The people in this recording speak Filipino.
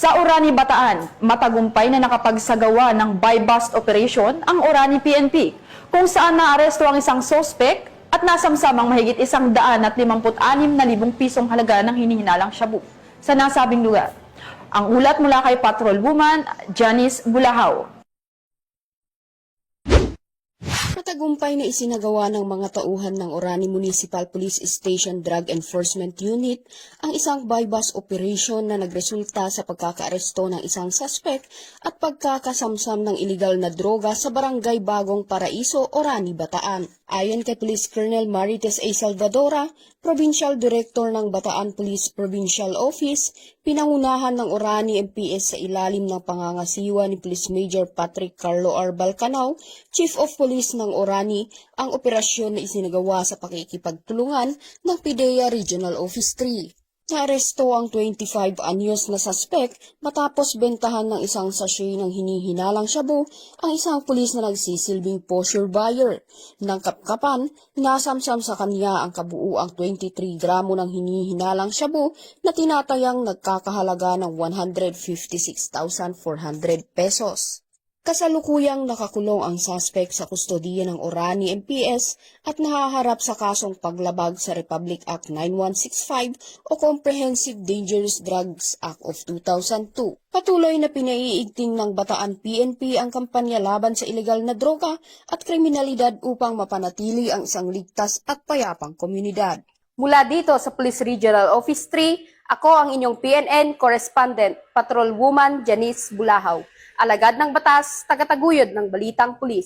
Sa Orani, Bataan, matagumpay na nakapagsagawa ng buy-bust operation ang Orani PNP, kung saan naaresto ang isang sospek at nasamsamang mahigit 156,000 pisong halaga ng hinihinalang shabu sa nasabing lugar. Ang ulat mula kay Patrol Woman Janice Bulahaw. Matagumpay na isinagawa ng mga tauhan ng Orani Municipal Police Station Drug Enforcement Unit ang isang buy-bust operation na nagresulta sa pagkakaaresto ng isang suspect at pagkakasamsam ng iligal na droga sa Barangay Bagong Paraiso, Orani, Bataan. Ayon kay Police Colonel Marites A. Salvadora, Provincial Director ng Bataan Police Provincial Office, pinangunahan ng Orani MPS sa ilalim ng pangangasiwa ni Police Major Patrick Carlo R. Balcanao, Chief of Police ng Orani, ang operasyon na isinagawa sa pakikipagtulungan ng PIDEA Regional Office 3. Naaresto ang 25 anyos na suspect matapos bentahan ng isang sachet ng hinihinalang shabu ang isang pulis na nagsisilbing posture buyer. Nang kapkapan, nasamsam sa kanya ang kabuuang 23 gramo ng hinihinalang shabu na tinatayang nagkakahalaga ng 156,400 pesos. Kasalukuyang nakakulong ang suspect sa kustodiya ng Orani MPS at nahaharap sa kasong paglabag sa Republic Act 9165 o Comprehensive Dangerous Drugs Act of 2002. Patuloy na pinaiigting ng Bataan PNP ang kampanya laban sa ilegal na droga at kriminalidad upang mapanatili ang isang ligtas at payapang komunidad. Mula dito sa Police Regional Office 3, ako ang inyong PNN Correspondent, Patrol Woman Janice Bulahaw. Alagad ng batas, tagataguyod ng balitang pulis.